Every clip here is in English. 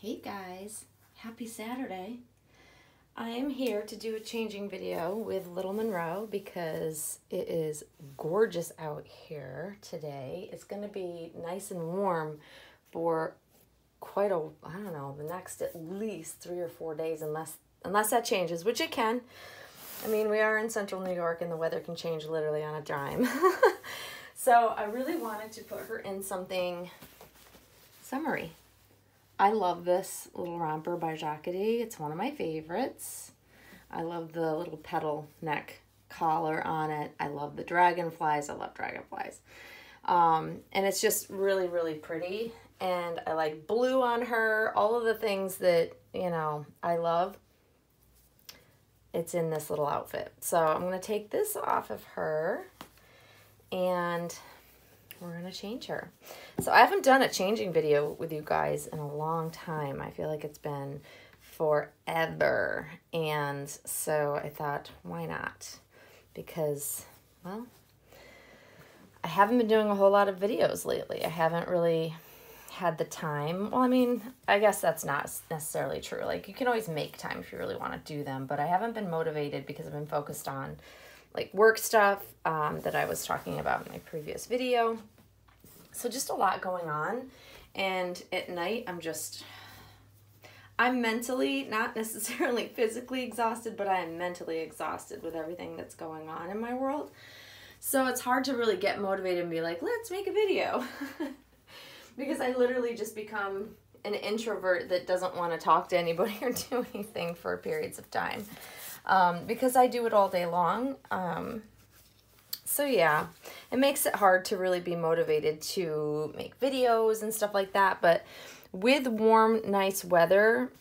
Hey guys, happy Saturday. I am here to do a changing video with little Monroe because it is gorgeous out here today. It's going to be nice and warm for quite a, I don't know, the next at least 3 or 4 days unless that changes, which it can. I mean, we are in central New York and the weather can change literally on a dime. So I really wanted to put her in something summery. I love this little romper by Jacqueline. It's one of my favorites. I love the little petal neck collar on it. I love the dragonflies. I love dragonflies. And it's just really, really pretty. And I like blue on her. All of the things that, you know, I love. It's in this little outfit. So I'm going to take this off of her and we're going to change her. So I haven't done a changing video with you guys in a long time. I feel like it's been forever. And so I thought, why not? Because, well, I haven't been doing a whole lot of videos lately. I haven't really had the time. Well, I mean, I guess that's not necessarily true. Like, you can always make time if you really want to do them. But I haven't been motivated because I've been focused on like work stuff that I was talking about in my previous video. So just a lot going on. And at night, I'm mentally, not necessarily physically exhausted, but I am mentally exhausted with everything that's going on in my world. So it's hard to really get motivated and be like, let's make a video. Because I literally just become an introvert that doesn't want to talk to anybody or do anything for periods of time. Because I do it all day long. So yeah, it makes it hard to really be motivated to make videos and stuff like that. But with warm, nice weather,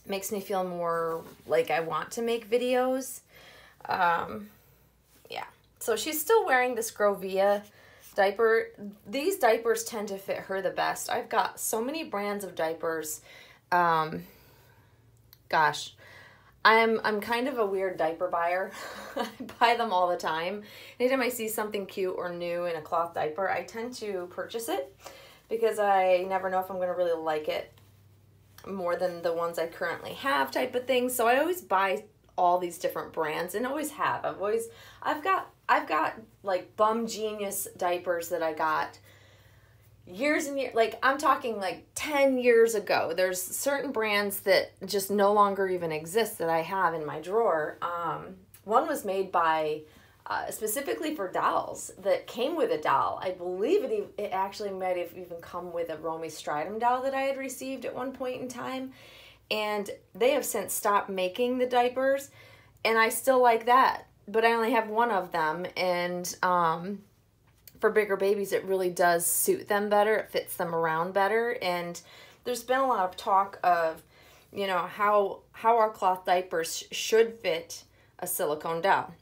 makes me feel more like I want to make videos. Yeah. So she's still wearing this Grovia diaper. These diapers tend to fit her the best. I've got so many brands of diapers. Gosh. I'm kind of a weird diaper buyer. I buy them all the time. Anytime I see something cute or new in a cloth diaper, I tend to purchase it because I never know if I'm going to really like it more than the ones I currently have type of thing. So I always buy all these different brands and always have. I've got like Bum Genius diapers that I got years and years, like I'm talking like 10 years ago. There's certain brands that just no longer even exist that I have in my drawer. One was made by, specifically for dolls, that came with a doll. I believe it actually might have even come with a Romy Stridham doll that I had received at one point in time. And they have since stopped making the diapers, and I still like that. But I only have one of them, and for bigger babies, it really does suit them better. It fits them around better. And there's been a lot of talk of, you know, how our cloth diapers should fit a silicone doll.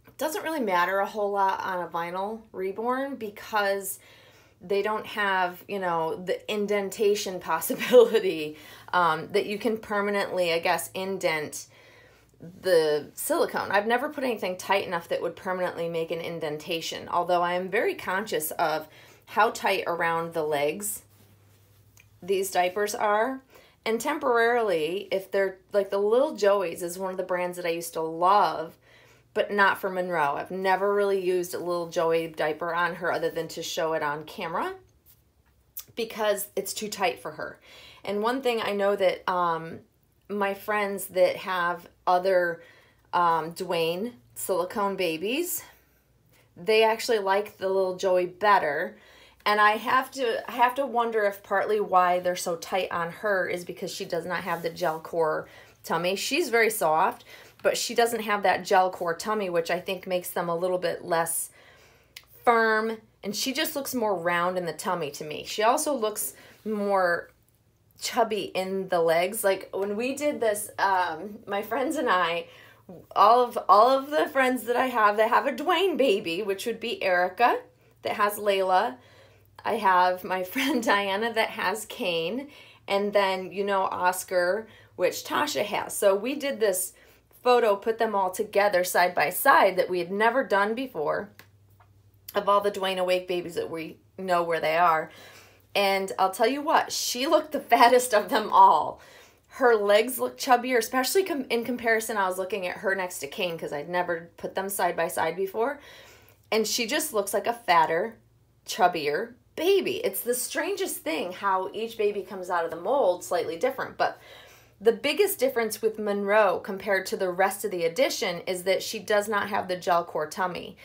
It doesn't really matter a whole lot on a vinyl reborn because they don't have, you know, the indentation possibility that you can permanently, I guess, indent the silicone. I've never put anything tight enough that would permanently make an indentation, although I am very conscious of how tight around the legs these diapers are. And temporarily, if they're like the Little Joey's is one of the brands that I used to love, but not for Monroe. I've never really used a Little Joey diaper on her other than to show it on camera because it's too tight for her. And one thing I know that my friends that have other Dwayne silicone babies, they actually like the Little Joey better. And I have to wonder if partly why they're so tight on her is because she does not have the gel core tummy. She's very soft, but she doesn't have that gel core tummy, which I think makes them a little bit less firm. And she just looks more round in the tummy to me. She also looks more chubby in the legs. Like when we did this, my friends and I, all of the friends that I have that have a Dwayne baby, which would be Erica that has Layla. I have my friend Diana that has Kane, and then, you know, Oscar, which Tasha has. So we did this photo, put them all together side by side that we had never done before of all the Dwayne Awake babies that we know where they are. And I'll tell you what, she looked the fattest of them all. Her legs look chubbier, especially in comparison. I was looking at her next to Kane because I'd never put them side by side before. And she just looks like a fatter, chubbier baby. It's the strangest thing how each baby comes out of the mold slightly different. But the biggest difference with Monroe compared to the rest of the edition is that she does not have the gel core tummy.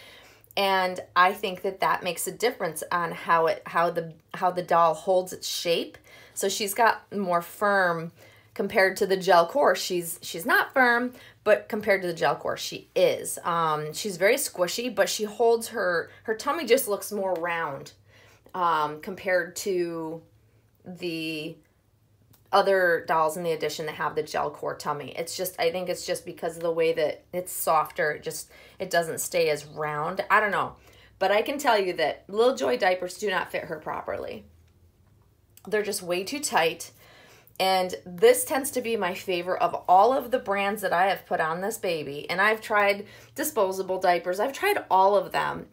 And I think that makes a difference on how the doll holds its shape. So she's got more firm compared to the gel core. She's not firm, but compared to the gel core, she is. She's very squishy, but she holds her tummy just looks more round compared to the other dolls in the edition that have the gel core tummy. I think it's just because of the way that it's softer. It doesn't stay as round. I don't know. But I can tell you that Little Joy diapers do not fit her properly. They're just way too tight. And this tends to be my favorite of all of the brands that I have put on this baby. And I've tried disposable diapers. I've tried all of them.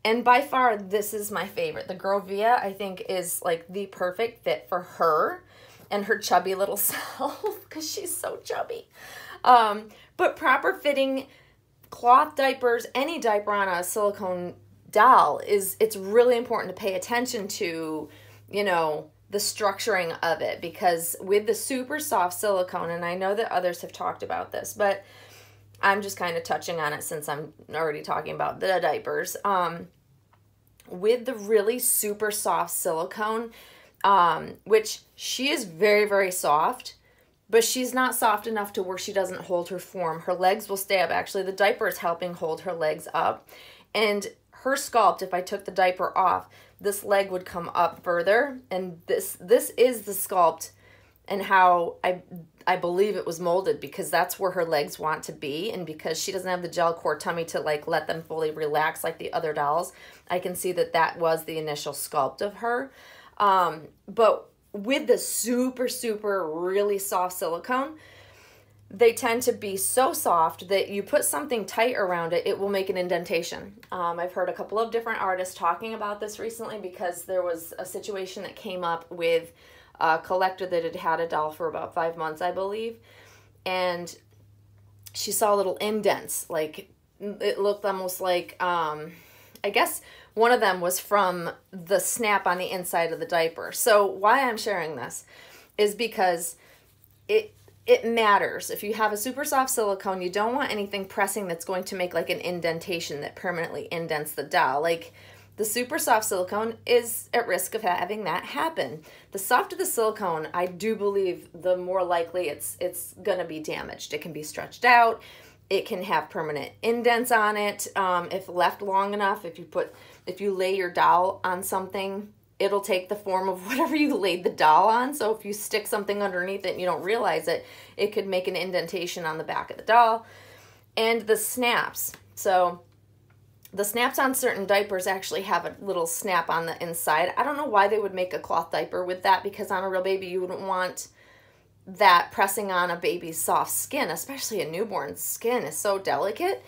And by far, this is my favorite. The Grovia, I think, is like the perfect fit for her and her chubby little self because she's so chubby. But proper fitting cloth diapers, any diaper on a silicone doll, it's really important to pay attention to, the structuring of it, because with the super soft silicone, and I know that others have talked about this, but I'm just kind of touching on it since I'm already talking about the diapers. With the really super soft silicone, which she is very, very soft, but she's not soft enough to where she doesn't hold her form. Her legs will stay up. Actually, the diaper is helping hold her legs up. And her sculpt, if I took the diaper off, this leg would come up further. And this is the sculpt and how I believe it was molded, because that's where her legs want to be. And because she doesn't have the gel core tummy to let them fully relax like the other dolls, I can see that was the initial sculpt of her. But with the super, super really soft silicone, they tend to be so soft that you put something tight around it, it will make an indentation. I've heard a couple of different artists talking about this recently, because there was a situation that came up with a collector that had had a doll for about 5 months, I believe. And she saw little indents. Like, it looked almost like, I guess one of them was from the snap on the inside of the diaper. So why I'm sharing this is because it matters. If you have a super soft silicone, you don't want anything pressing that's going to make like an indentation that permanently indents the doll. Like, the super soft silicone is at risk of having that happen. The softer the silicone, I do believe the more likely it's gonna be damaged. It can be stretched out. It can have permanent indents on it. If left long enough, if you lay your doll on something, it'll take the form of whatever you laid the doll on. So if you stick something underneath it and you don't realize it, it could make an indentation on the back of the doll. And the snaps. So the snaps on certain diapers actually have a little snap on the inside. I don't know why they would make a cloth diaper with that, because on a real baby, you wouldn't want that pressing on a baby's soft skin, especially a newborn skin is so delicate.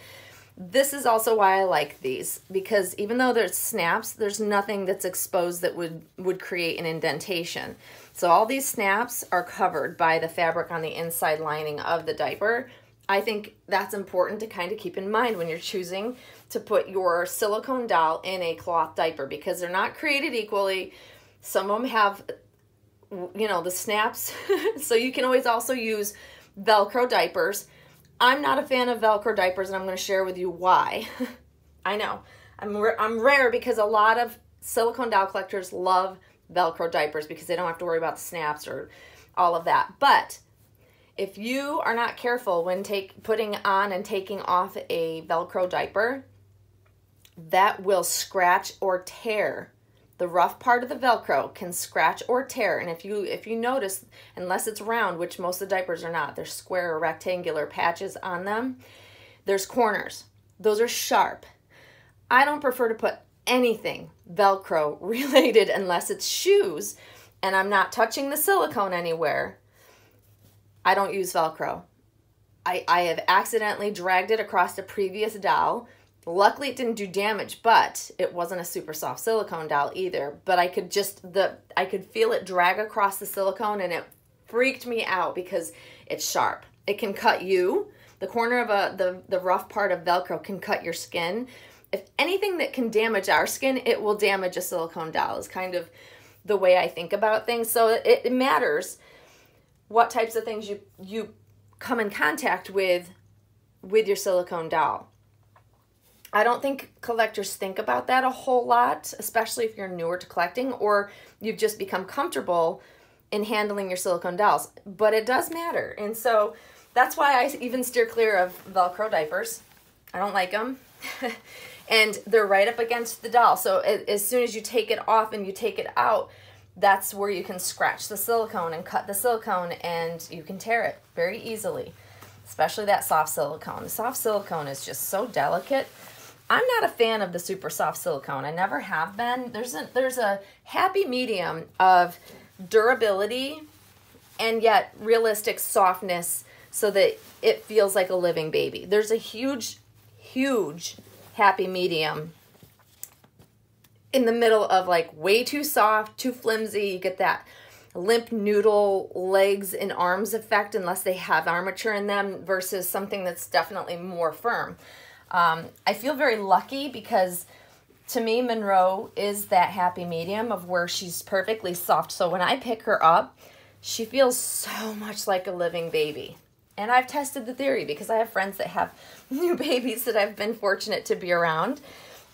This is also why I like these, because even though there's snaps, there's nothing that's exposed that would create an indentation. So all these snaps are covered by the fabric on the inside lining of the diaper. I think that's important to kind of keep in mind when you're choosing to put your silicone doll in a cloth diaper, because they're not created equally. Some of them have, the snaps. So you can always also use Velcro diapers. I'm not a fan of Velcro diapers, and I'm going to share with you why. I know. I'm rare, because a lot of silicone doll collectors love Velcro diapers because they don't have to worry about the snaps or all of that. But if you are not careful when putting on and taking off a Velcro diaper, that will scratch or tear. The rough part of the Velcro can scratch or tear. And if you notice, unless it's round, which most of the diapers are not, there's square or rectangular patches on them, there's corners. Those are sharp. I don't prefer to put anything Velcro related unless it's shoes and I'm not touching the silicone anywhere. I don't use Velcro. I have accidentally dragged it across a previous doll Luckily, it didn't do damage, but it wasn't a super soft silicone doll either. But I could I could feel it drag across the silicone, and it freaked me out because it's sharp. It can cut you. The corner of the rough part of Velcro can cut your skin. If anything that can damage our skin, it will damage a silicone doll, is kind of the way I think about things. So it matters what types of things you come in contact with your silicone doll. I don't think collectors think about that a whole lot, especially if you're newer to collecting or you've just become comfortable in handling your silicone dolls. But it does matter. And so that's why I even steer clear of Velcro diapers. I don't like them. And they're right up against the doll. So as soon as you take it off and you take it out, that's where you can scratch the silicone and cut the silicone, and you can tear it very easily, especially that soft silicone. The soft silicone is just so delicate. I'm not a fan of the super soft silicone. I never have been. There's a happy medium of durability and yet realistic softness so that it feels like a living baby. There's a huge, huge happy medium in the middle of like way too soft, too flimsy. You get that limp noodle legs and arms effect unless they have armature in them versus something that's definitely more firm. I feel very lucky because to me, Monroe is that happy medium of where she's perfectly soft. So when I pick her up, she feels so much like a living baby. And I've tested the theory because I have friends that have new babies that I've been fortunate to be around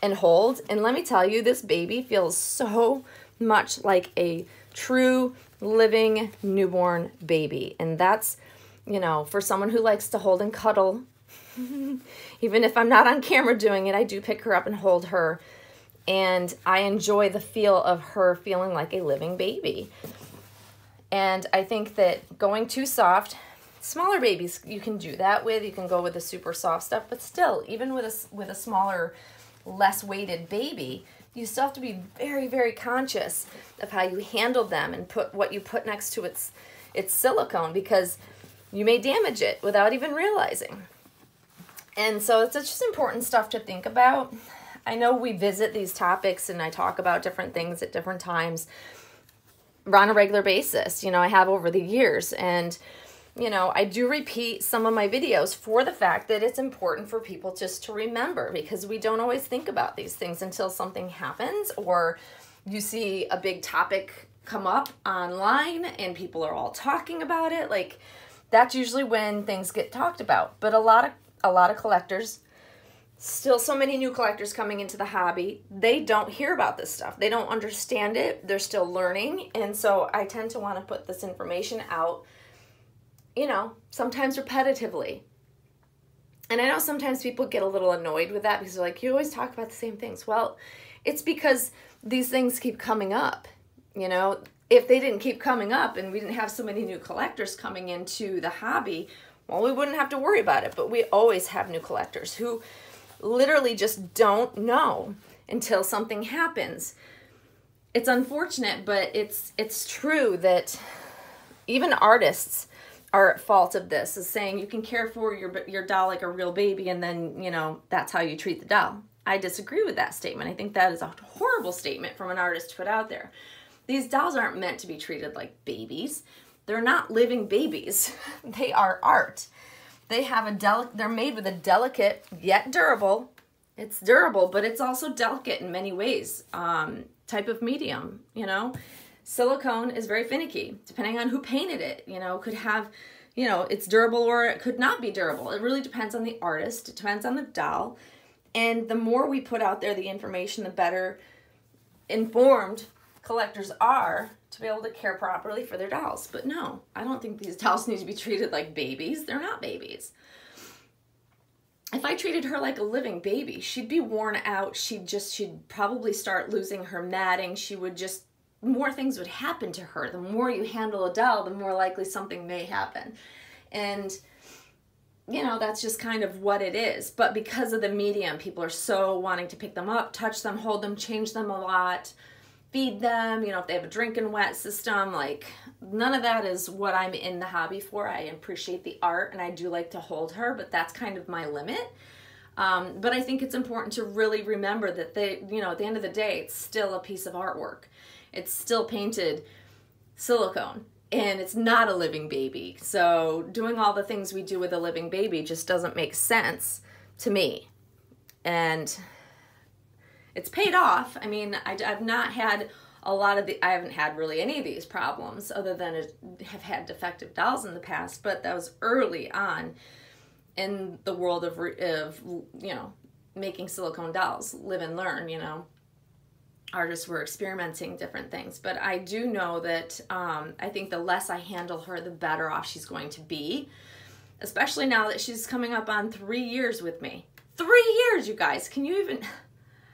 and hold. And let me tell you, this baby feels so much like a true living newborn baby. And that's, you know, for someone who likes to hold and cuddle, even if I'm not on camera doing it, I do pick her up and hold her. And I enjoy the feel of her feeling like a living baby. And I think that going too soft, smaller babies, you can do that with. You can go with the super soft stuff. But still, even with a smaller, less weighted baby, you still have to be very, very conscious of how you handle them and put what you put next to its silicone, because you may damage it without even realizing. And so it's just important stuff to think about. I know we visit these topics and I talk about different things at different times on a regular basis. You know, I have over the years. And, you know, I do repeat some of my videos for the fact that it's important for people just to remember, because we don't always think about these things until something happens or you see a big topic come up online and people are all talking about it. Like, that's usually when things get talked about. But a lot of collectors, still so many new collectors coming into the hobby, they don't hear about this stuff. They don't understand it. They're still learning. And so I tend to want to put this information out, you know, sometimes repetitively. And I know sometimes people get a little annoyed with that because they're like, you always talk about the same things. Well, it's because these things keep coming up. You know, if they didn't keep coming up and we didn't have so many new collectors coming into the hobby, well, we wouldn't have to worry about it. But we always have new collectors who literally just don't know until something happens. It's unfortunate, but it's true that even artists are at fault of this, is saying you can care for your doll like a real baby and then, you know, that's how you treat the doll. I disagree with that statement. I think that is a horrible statement from an artist to put out there. These dolls aren't meant to be treated like babies. They're not living babies. They are art. They have they're made with a delicate yet durable. It's durable, but it's also delicate in many ways. Type of medium, you know. Silicone is very finicky, depending on who painted it. You know, could have, you know, it's durable or it could not be durable. It really depends on the artist. It depends on the doll. And the more we put out there the information, the better informed collectors are to be able to care properly for their dolls. But no, I don't think these dolls need to be treated like babies. They're not babies. If I treated her like a living baby, she'd be worn out. She'd probably start losing her matting. More things would happen to her. The more you handle a doll, the more likely something may happen. And, you know, that's just kind of what it is. But because of the medium, people are so wanting to pick them up, touch them, hold them, change them a lot, feed them, you know, if they have a drink and wet system, like none of that is what I'm in the hobby for. I appreciate the art and I do like to hold her, but that's kind of my limit. But I think it's important to really remember that they, you know, at the end of the day, it's still a piece of artwork. It's still painted silicone, and it's not a living baby. So doing all the things we do with a living baby just doesn't make sense to me. And it's paid off. I mean, I've not had a lot of I haven't had really any of these problems other than have had defective dolls in the past, but that was early on in the world of you know, making silicone dolls, live and learn, you know. Artists were experimenting different things, but I do know that I think the less I handle her, the better off she's going to be, especially now that she's coming up on 3 years with me. 3 years, you guys. Can you even,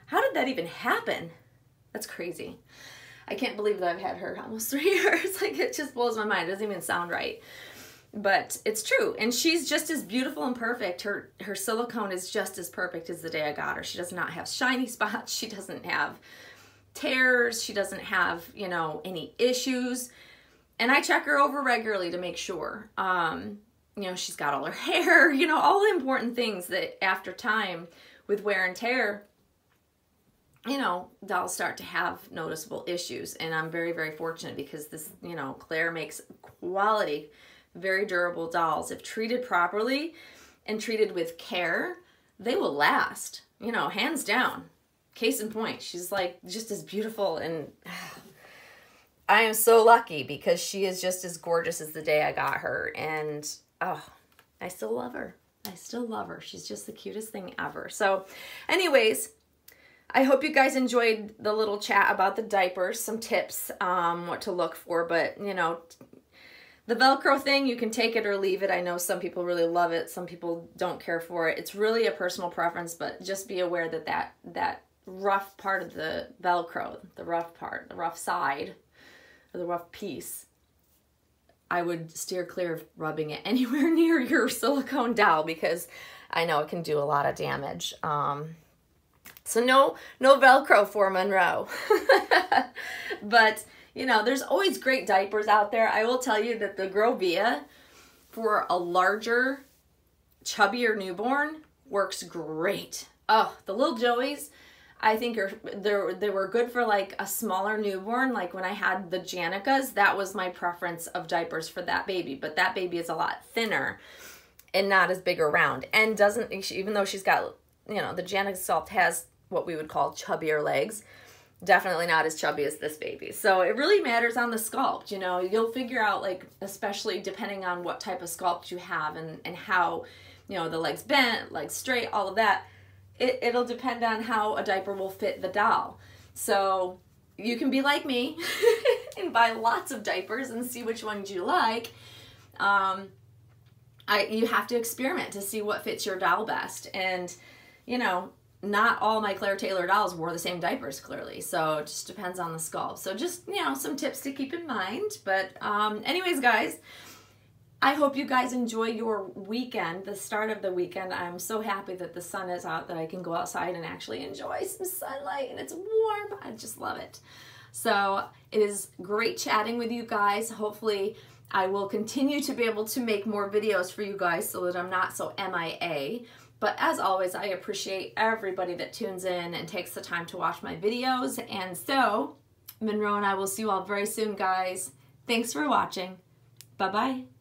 how did that even happen? That's crazy. I can't believe that I've had her almost 3 years. Like, it just blows my mind. It doesn't even sound right. But it's true. And she's just as beautiful and perfect. Her silicone is just as perfect as the day I got her. She does not have shiny spots. She doesn't have tears. She doesn't have, you know, any issues. And I check her over regularly to make sure. You know, she's got all her hair, you know, all the important things that after time with wear and tear, you know, dolls start to have noticeable issues. And I'm very, very fortunate because this, you know, Claire makes quality, very durable dolls. If treated properly and treated with care, they will last, you know, hands down. Case in point, she's like just as beautiful, and I am so lucky because she is just as gorgeous as the day I got her. And oh, I still love her. I still love her. She's just the cutest thing ever. So anyways, I hope you guys enjoyed the little chat about the diapers, some tips, what to look for. But, you know, the Velcro thing, you can take it or leave it. I know some people really love it. Some people don't care for it. It's really a personal preference, but just be aware that that rough part of the Velcro, the rough part, the rough side, or the rough piece, I would steer clear of rubbing it anywhere near your silicone doll because I know it can do a lot of damage. So no Velcro for Monroe. But, you know, there's always great diapers out there. I will tell you that the Grovia for a larger, chubbier newborn works great. Oh, the little Joeys, I think they were good for like a smaller newborn. Like when I had the Janicas, that was my preference of diapers for that baby. But that baby is a lot thinner and not as big around. And doesn't, even though she's got, you know, the Janica Soft has what we would call chubbier legs, definitely not as chubby as this baby. So it really matters on the sculpt. You know, you'll figure out, like, especially depending on what type of sculpt you have and how, you know, the legs bent, legs straight, all of that. It'll depend on how a diaper will fit the doll. So you can be like me and buy lots of diapers and see which ones you like. You have to experiment to see what fits your doll best. And, you know, not all my Claire Taylor dolls wore the same diapers, clearly. So it just depends on the sculpt. So just, you know, some tips to keep in mind. But anyways, guys, I hope you guys enjoy your weekend, the start of the weekend. I'm so happy that the sun is out, that I can go outside and actually enjoy some sunlight, and it's warm. I just love it. So it is great chatting with you guys. Hopefully I will continue to be able to make more videos for you guys so that I'm not so MIA. But as always, I appreciate everybody that tunes in and takes the time to watch my videos. And so, Monroe and I will see you all very soon, guys. Thanks for watching. Bye-bye.